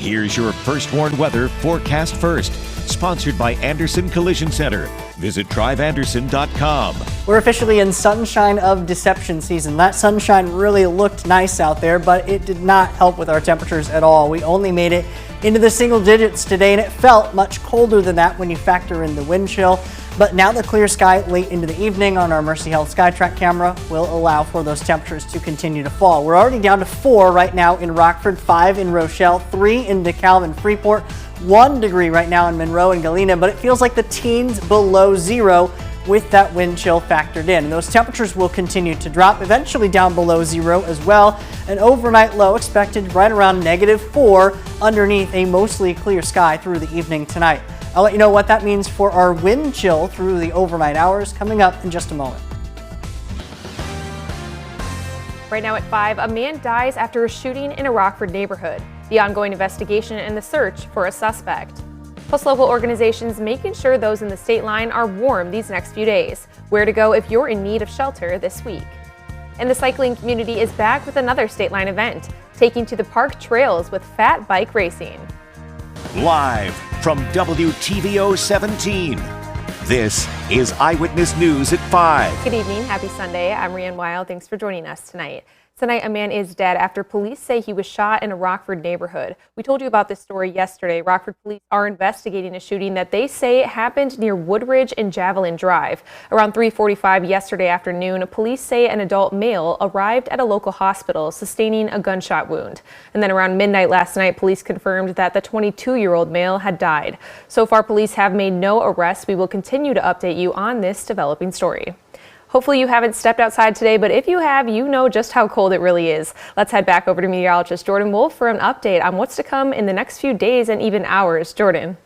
Here's your First Warn Weather forecast first, sponsored by Anderson Collision Center. Visit driveanderson.com. We're officially in sunshine of deception season. That sunshine really looked nice out there, but it did not help with our temperatures at all. We only made it into the single digits today, and it felt much colder than that when you factor in the wind chill. But now the clear sky late into the evening on our Mercy Health SkyTrack camera will allow for those temperatures to continue to fall. We're already down to 4 right now in Rockford, 5 in Rochelle, 3 in DeKalb and Freeport, 1 degree right now in Monroe and Galena, but it feels like the teens below 0 with that wind chill factored in. And those temperatures will continue to drop, eventually down below 0 as well. An overnight low expected right around -4 underneath a mostly clear sky through the evening tonight. I'll let you know what that means for our wind chill through the overnight hours coming up in just a moment. Right now at 5, a man dies after a shooting in a Rockford neighborhood. The ongoing investigation and the search for a suspect. Plus, local organizations making sure those in the state line are warm these next few days. Where to go if you're in need of shelter this week. And the cycling community is back with another state line event, taking to the park trails with fat bike racing. Live from WTVO 17. This is Eyewitness News at 5. Good evening. Happy Sunday. I'm Rianne Weil. Thanks for joining us tonight. Tonight, a man is dead after police say he was shot in a Rockford neighborhood. We told you about this story yesterday. Rockford police are investigating a shooting that they say happened near Woodridge and Javelin Drive. Around 3:45 yesterday afternoon, police say an adult male arrived at a local hospital sustaining a gunshot wound. And then around midnight last night, police confirmed that the 22-year-old male had died. So far, police have made no arrests. We will continue to update you on this developing story. Hopefully you haven't stepped outside today, but if you have, you know just how cold it really is. Let's head back over to meteorologist Jordan Wolf for an update on what's to come in the next few days and even hours. Jordan.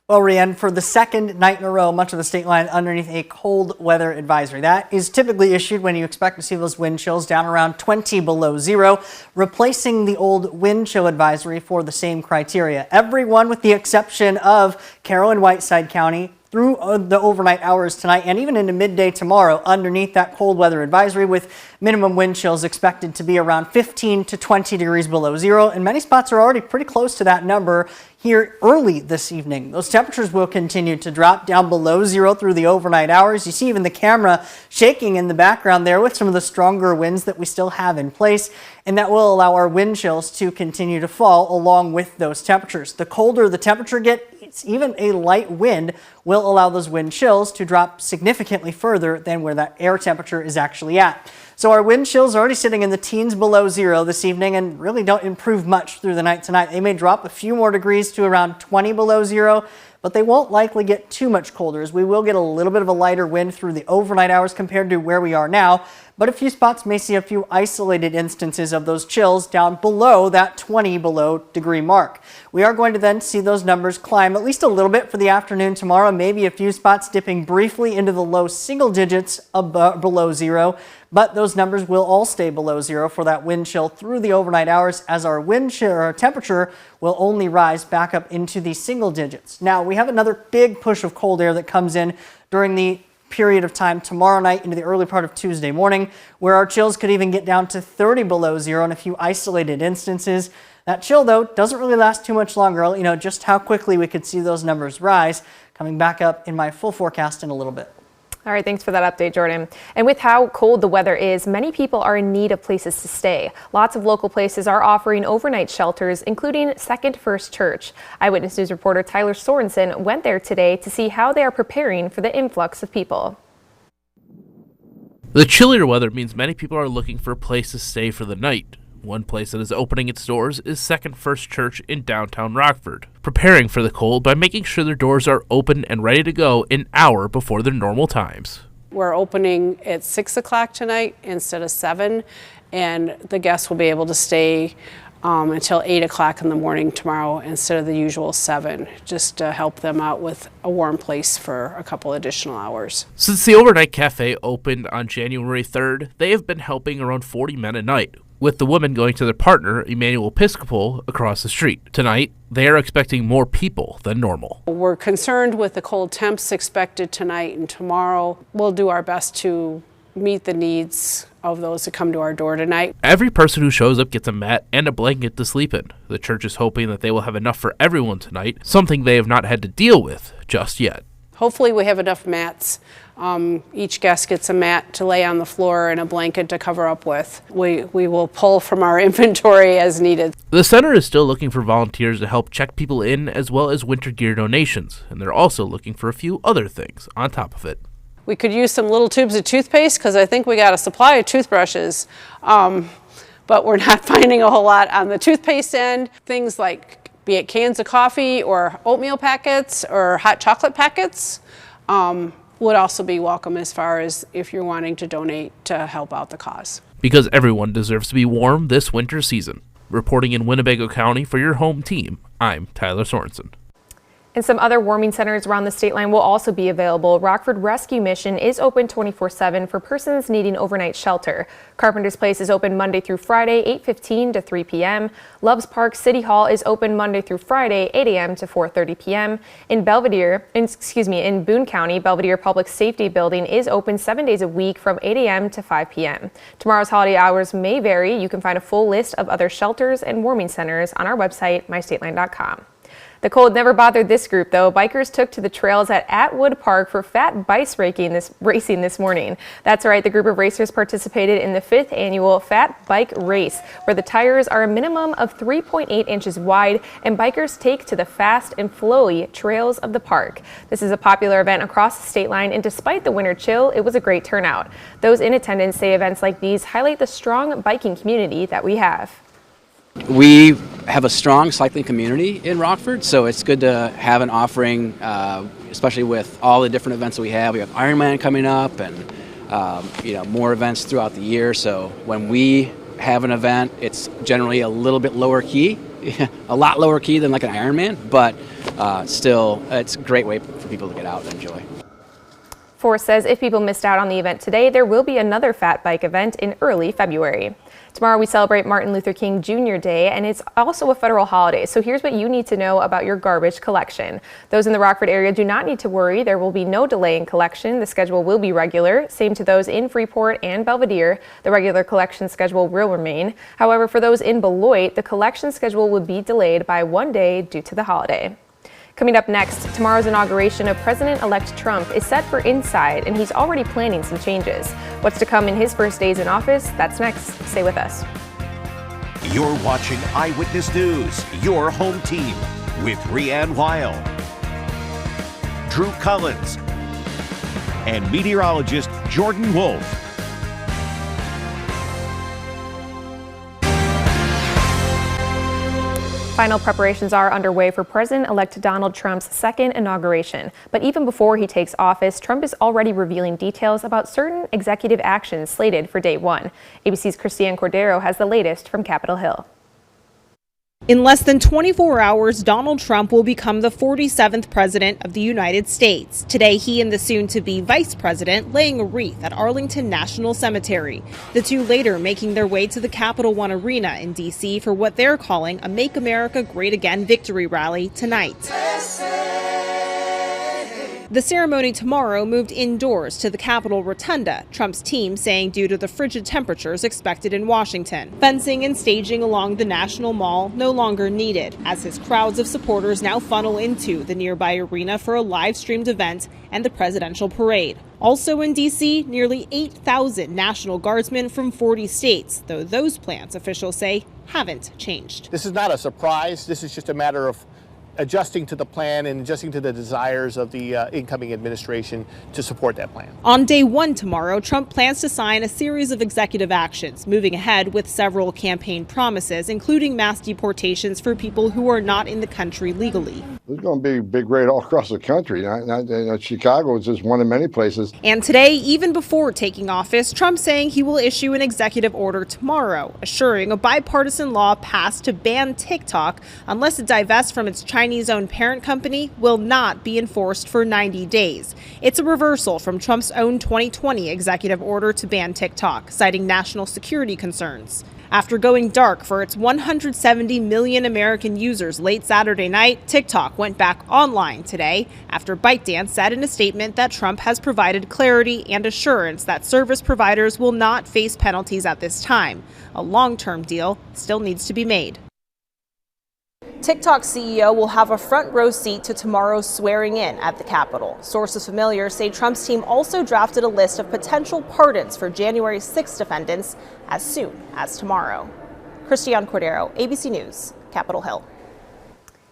Well, Rianne, for the second night in a row, much of the state line underneath a cold weather advisory. That is typically issued when you expect to see those wind chills down around 20 below 0, replacing the old wind chill advisory for the same criteria. Everyone with the exception of Carroll and Whiteside County through the overnight hours tonight and even into midday tomorrow underneath that cold weather advisory, with minimum wind chills expected to be around 15 to 20 degrees below 0. And many spots are already pretty close to that number here early this evening. Those temperatures will continue to drop down below 0 through the overnight hours. You see even the camera shaking in the background there with some of the stronger winds that we still have in place. And that will allow our wind chills to continue to fall along with those temperatures. The colder the temperature gets, even a light wind will allow those wind chills to drop significantly further than where that air temperature is actually at. So our wind chills are already sitting in the teens below 0 this evening and really don't improve much through the night tonight. They may drop a few more degrees to around 20 below 0, but they won't likely get too much colder, as we will get a little bit of a lighter wind through the overnight hours compared to where we are now. But a few spots may see a few isolated instances of those chills down below that 20 below degree mark. We are going to then see those numbers climb at least a little bit for the afternoon tomorrow, maybe a few spots dipping briefly into the low single digits below 0. But those numbers will all stay below 0 for that wind chill through the overnight hours, as our wind chill or temperature will only rise back up into the single digits. Now, we have another big push of cold air that comes in during the period of time tomorrow night into the early part of Tuesday morning, where our chills could even get down to 30 below 0 in a few isolated instances. That chill, though, doesn't really last too much longer. I'll let you know just how quickly we could see those numbers rise, coming back up in my full forecast in a little bit. All right, thanks for that update, Jordan. And with how cold the weather is, many people are in need of places to stay. Lots of local places are offering overnight shelters, including Second First Church. Eyewitness News reporter Tyler Sorensen went there today to see how they are preparing for the influx of people. The chillier weather means many people are looking for a place to stay for the night. One place that is opening its doors is Second First Church in downtown Rockford, preparing for the cold by making sure their doors are open and ready to go an hour before their normal times. We're opening at 6 o'clock tonight instead of 7, and the guests will be able to stay until 8 o'clock in the morning tomorrow instead of the usual 7, just to help them out with a warm place for a couple additional hours. Since the overnight cafe opened on January 3rd, they have been helping around 40 men a night, with the women going to their partner, Emmanuel Episcopal, across the street. Tonight, they are expecting more people than normal. We're concerned with the cold temps expected tonight and tomorrow. We'll do our best to meet the needs of those that come to our door tonight. Every person who shows up gets a mat and a blanket to sleep in. The church is hoping that they will have enough for everyone tonight, something they have not had to deal with just yet. Hopefully we have enough mats. Each guest gets a mat to lay on the floor and a blanket to cover up with. We will pull from our inventory as needed. The center is still looking for volunteers to help check people in, as well as winter gear donations, and they're also looking for a few other things on top of it. We could use some little tubes of toothpaste because I think we got a supply of toothbrushes, but we're not finding a whole lot on the toothpaste end. Things like be it cans of coffee or oatmeal packets or hot chocolate packets would also be welcome as far as if you're wanting to donate to help out the cause. Because everyone deserves to be warm this winter season. Reporting in Winnebago County for your home team, I'm Tyler Sorensen. And some other warming centers around the state line will also be available. Rockford Rescue Mission is open 24/7 for persons needing overnight shelter. Carpenter's Place is open Monday through Friday, 8:15 to 3 p.m. Loves Park City Hall is open Monday through Friday, 8 a.m. to 4:30 p.m. In Boone County, Belvedere Public Safety Building is open 7 days a week from 8 a.m. to 5 p.m. Tomorrow's holiday hours may vary. You can find a full list of other shelters and warming centers on our website, mystateline.com. The cold never bothered this group, though. Bikers took to the trails at Atwood Park for fat bike racing this morning. That's right, the group of racers participated in the 5th annual Fat Bike Race, where the tires are a minimum of 3.8 inches wide, and bikers take to the fast and flowy trails of the park. This is a popular event across the state line, and despite the winter chill, it was a great turnout. Those in attendance say events like these highlight the strong biking community that we have. We have a strong cycling community in Rockford, so it's good to have an offering, especially with all the different events that we have. We have Ironman coming up and more events throughout the year. So when we have an event, it's generally a little bit lower key, a lot lower key than like an Ironman, but still it's a great way for people to get out and enjoy. Forrest says if people missed out on the event today, there will be another fat bike event in early February. Tomorrow we celebrate Martin Luther King Jr. Day, and it's also a federal holiday. So here's what you need to know about your garbage collection. Those in the Rockford area do not need to worry. There will be no delay in collection. The schedule will be regular. Same to those in Freeport and Belvedere. The regular collection schedule will remain. However, for those in Beloit, the collection schedule will be delayed by 1 day due to the holiday. Coming up next, tomorrow's inauguration of President-elect Trump is set for Inside, and he's already planning some changes. What's to come in his first days in office? That's next. Stay with us. You're watching Eyewitness News, your home team, with Rianne Weil, Drew Collins, and meteorologist Jordan Wolf. Final preparations are underway for President-elect Donald Trump's second inauguration. But even before he takes office, Trump is already revealing details about certain executive actions slated for day one. ABC's Christiane Cordero has the latest from Capitol Hill. In less than 24 hours, Donald Trump will become the 47th president of the United States. Today, he and the soon-to-be vice president laying a wreath at Arlington National Cemetery. The two later making their way to the Capital One Arena in D.C. for what they're calling a Make America Great Again victory rally tonight. The ceremony tomorrow moved indoors to the Capitol Rotunda, Trump's team saying due to the frigid temperatures expected in Washington. Fencing and staging along the National Mall no longer needed, as his crowds of supporters now funnel into the nearby arena for a live-streamed event and the presidential parade. Also in D.C., nearly 8,000 National Guardsmen from 40 states, though those plans, officials say, haven't changed. This is not a surprise. This is just a matter of adjusting to the plan and adjusting to the desires of the incoming administration to support that plan. On day one tomorrow, Trump plans to sign a series of executive actions, moving ahead with several campaign promises, including mass deportations for people who are not in the country legally. There's going to be a big raid all across the country. Chicago is just one of many places. And today, even before taking office, Trump saying he will issue an executive order tomorrow, assuring a bipartisan law passed to ban TikTok unless it divests from its Chinese-owned parent company will not be enforced for 90 days. It's a reversal from Trump's own 2020 executive order to ban TikTok, citing national security concerns. After going dark for its 170 million American users late Saturday night, TikTok went back online today after ByteDance said in a statement that Trump has provided clarity and assurance that service providers will not face penalties at this time. A long-term deal still needs to be made. TikTok CEO will have a front row seat to tomorrow's swearing in at the Capitol. Sources familiar say Trump's team also drafted a list of potential pardons for January 6 defendants as soon as tomorrow. Christiane Cordero, ABC News, Capitol Hill.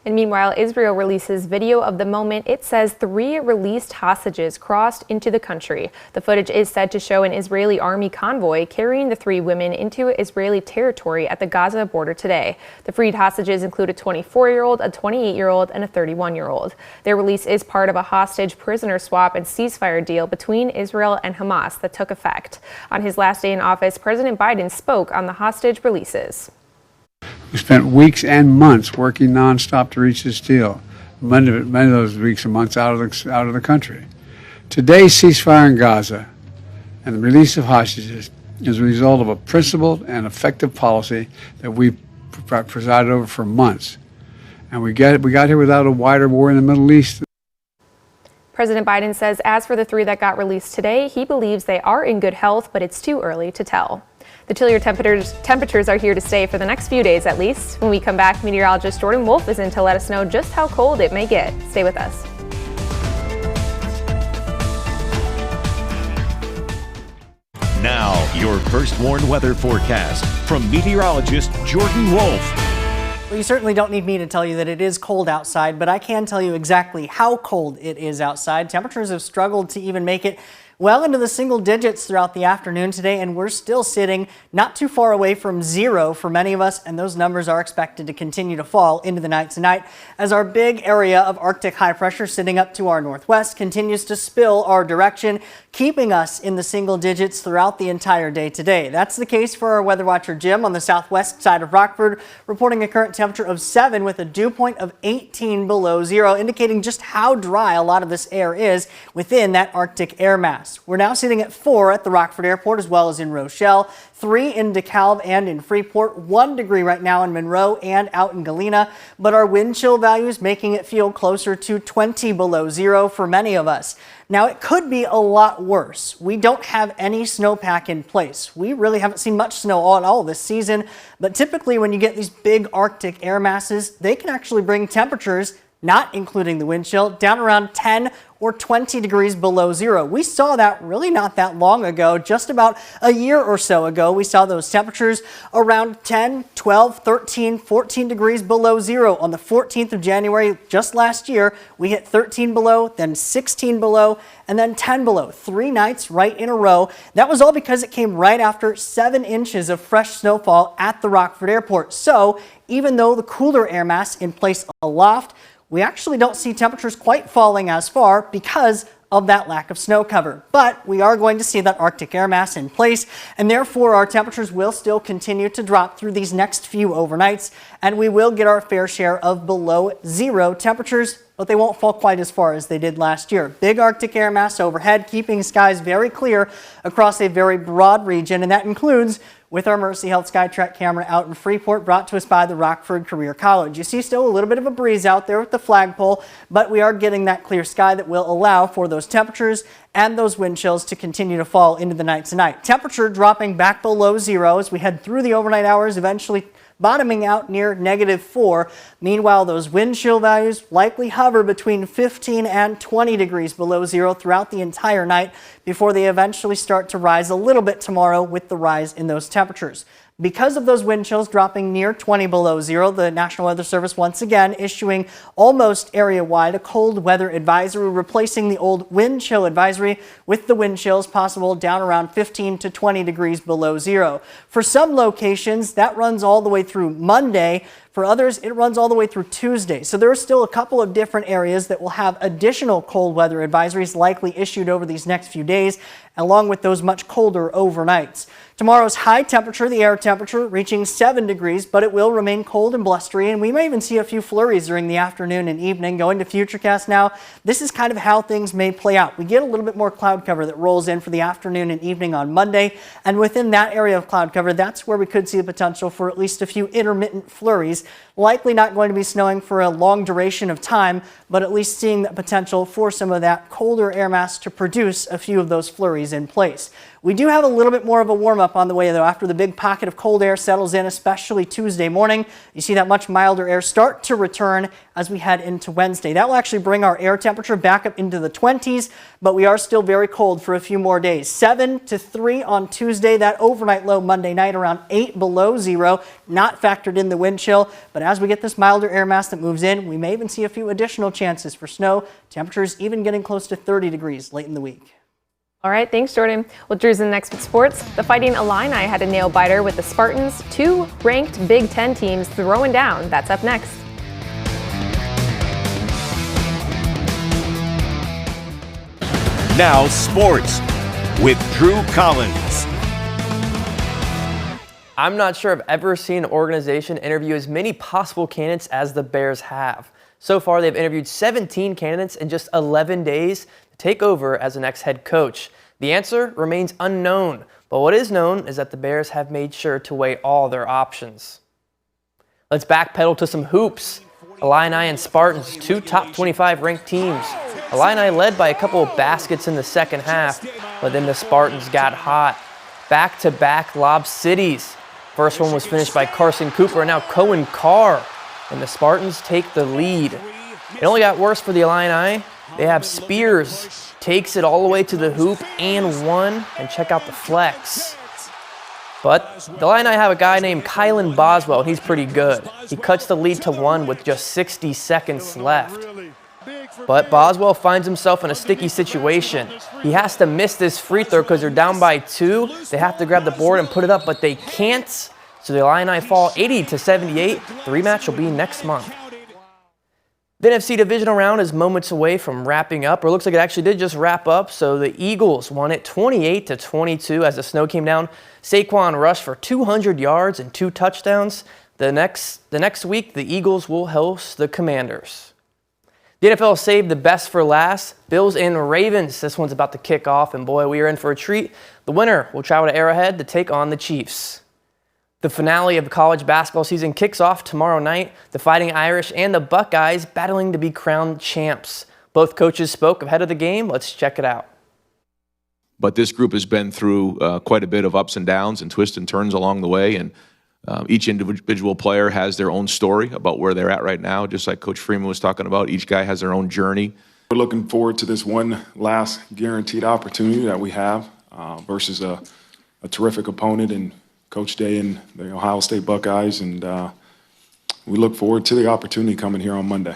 And meanwhile, Israel releases video of the moment it says 3 released hostages crossed into the country. The footage is said to show an Israeli army convoy carrying the 3 women into Israeli territory at the Gaza border today. The freed hostages include a 24-year-old, a 28-year-old, and a 31-year-old. Their release is part of a hostage prisoner swap and ceasefire deal between Israel and Hamas that took effect. On his last day in office, President Biden spoke on the hostage releases. We spent weeks and months working nonstop to reach this deal. Many of those weeks and months out of the country. Today's ceasefire in Gaza and the release of hostages is a result of a principled and effective policy that we presided over for months. And we got here without a wider war in the Middle East. President Biden says as for the 3 that got released today, he believes they are in good health, but it's too early to tell. The chillier temperatures are here to stay for the next few days at least. When we come back, meteorologist Jordan Wolf is in to let us know just how cold it may get. Stay with us. Now, your First Warn weather forecast from meteorologist Jordan Wolf. Well, you certainly don't need me to tell you that it is cold outside, but I can tell you exactly how cold it is outside. Temperatures have struggled to even make it well into the single digits throughout the afternoon today, and we're still sitting not too far away from 0 for many of us, and those numbers are expected to continue to fall into the night tonight as our big area of Arctic high pressure sitting up to our northwest continues to spill our direction, keeping us in the single digits throughout the entire day today. That's the case for our weather watcher Jim on the southwest side of Rockford, reporting a current temperature of 7 with a dew point of 18 below 0, indicating just how dry a lot of this air is within that Arctic air mass. We're now sitting at 4 at the Rockford Airport as well as in Rochelle, 3 in DeKalb and in Freeport, 1 degree right now in Monroe and out in Galena, but our wind chill values making it feel closer to 20 below 0 for many of us. Now, it could be a lot worse. We don't have any snowpack in place. We really haven't seen much snow at all this season, but typically when you get these big Arctic air masses, they can actually bring temperatures, not including the wind chill, down around 10 or 20 degrees below 0. We saw that really not that long ago, just about a year or so ago. We saw those temperatures around 10, 12, 13, 14 degrees below 0. On the 14th of January, just last year, we hit 13 below, then 16 below, and then 10 below. 3 nights right in a row. That was all because it came right after 7 inches of fresh snowfall at the Rockford Airport. So even though the cooler air mass in place aloft, we actually don't see temperatures quite falling as far because of that lack of snow cover. But we are going to see that Arctic air mass in place, and therefore our temperatures will still continue to drop through these next few overnights, and we will get our fair share of below 0 temperatures, but they won't fall quite as far as they did last year. Big Arctic air mass overhead, keeping skies very clear across a very broad region, and that includes with our Mercy Health SkyTrack camera out in Freeport, brought to us by the Rockford Career College. You see still a little bit of a breeze out there with the flagpole, but we are getting that clear sky that will allow for those temperatures and those wind chills to continue to fall into the night tonight. Temperature dropping back below 0 as we head through the overnight hours, eventually bottoming out near -4. Meanwhile, those wind chill values likely hover between 15 and 20 degrees below 0 throughout the entire night before they eventually start to rise a little bit tomorrow with the rise in those temperatures. Because of those wind chills dropping near 20 below 0, the National Weather Service once again issuing almost area-wide a cold weather advisory, replacing the old wind chill advisory with the wind chills possible down around 15 to 20 degrees below 0. For some locations, that runs all the way through Monday. For others, it runs all the way through Tuesday. So there are still a couple of different areas that will have additional cold weather advisories likely issued over these next few days, along with those much colder overnights. Tomorrow's high temperature, the air temperature, reaching 7 degrees, but it will remain cold and blustery, and we may even see a few flurries during the afternoon and evening. Going to Futurecast now, this is kind of how things may play out. We get a little bit more cloud cover that rolls in for the afternoon and evening on Monday, and within that area of cloud cover, that's where we could see the potential for at least a few intermittent flurries. Likely not going to be snowing for a long duration of time, but at least seeing the potential for some of that colder air mass to produce a few of those flurries in place. We do have a little bit more of a warm-up on the way, though, after the big pocket of cold air settles in, especially Tuesday morning. You see that much milder air start to return as we head into Wednesday. That will actually bring our air temperature back up into the 20s, but we are still very cold for a few more days. 7 to 3 on Tuesday, that overnight low Monday night around 8 below zero, not factored in the wind chill. But as we get this milder air mass that moves in, we may even see a few additional chances for snow. Temperatures even getting close to 30 degrees late in the week. All right, thanks, Jordan. Well, Drew's in next with sports. The Fighting Illini had a nail-biter with the Spartans. 2 ranked Big Ten teams throwing down. That's up next. Now sports with Drew Collins. I'm not sure I've ever seen an organization interview as many possible candidates as the Bears have. So far, they've interviewed 17 candidates in just 11 days to take over as the next head coach. The answer remains unknown, but what is known is that the Bears have made sure to weigh all their options. Let's backpedal to some hoops. Illini and Spartans, 2 top 25 ranked teams. Illini led by a couple of baskets in the second half, but then the Spartans got hot. Back-to-back lob cities. First one was finished by Carson Cooper and now Cohen Carr, and the Spartans take the lead. It only got worse for the Illini. They have Spears, takes it all the way to the hoop and one, and check out the flex. But the Illini have a guy named Kylan Boswell, and he's pretty good. He cuts the lead to 1 with just 60 seconds left. But Boswell finds himself in a sticky situation. He has to miss this free throw because they're down by 2. They have to grab the board and put it up, but they can't. So the Illini fall 80-78. The rematch will be next month. The NFC divisional round is moments away from wrapping up, or it looks like it actually did just wrap up. So the Eagles won it 28-22 as the snow came down. Saquon rushed for 200 yards and 2 touchdowns. The next week, the Eagles will host the Commanders. The NFL saved the best for last. Bills and Ravens. This one's about to kick off, and boy, we are in for a treat. The winner will travel to Arrowhead to take on the Chiefs. The finale of the college basketball season kicks off tomorrow night. The Fighting Irish and the Buckeyes battling to be crowned champs. Both coaches spoke ahead of the game. Let's check it out. But this group has been through quite a bit of ups and downs and twists and turns along the way, and each individual player has their own story about where they're at right now, just like Coach Freeman was talking about. Each guy has their own journey. We're looking forward to this one last guaranteed opportunity that we have versus a terrific opponent in Coach Day and the Ohio State Buckeyes, and we look forward to the opportunity coming here on Monday.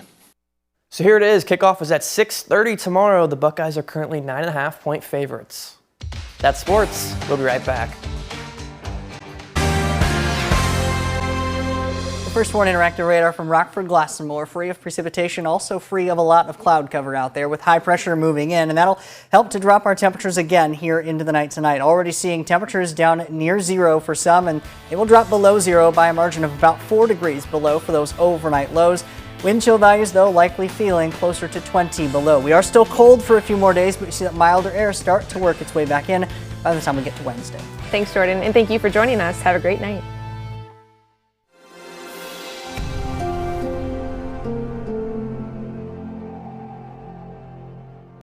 So here it is. Kickoff is at 6:30 tomorrow. The Buckeyes are currently 9.5-point favorites. That's sports. We'll be right back. First Warn Interactive Radar from Rockford Glass & More, free of precipitation, also free of a lot of cloud cover out there with high pressure moving in, and that'll help to drop our temperatures again here into the night tonight. Already seeing temperatures down near zero for some, and it will drop below zero by a margin of about 4 degrees below for those overnight lows. Wind chill values, though, likely feeling closer to 20 below. We are still cold for a few more days, but you see that milder air start to work its way back in by the time we get to Wednesday. Thanks, Jordan, and thank you for joining us. Have a great night.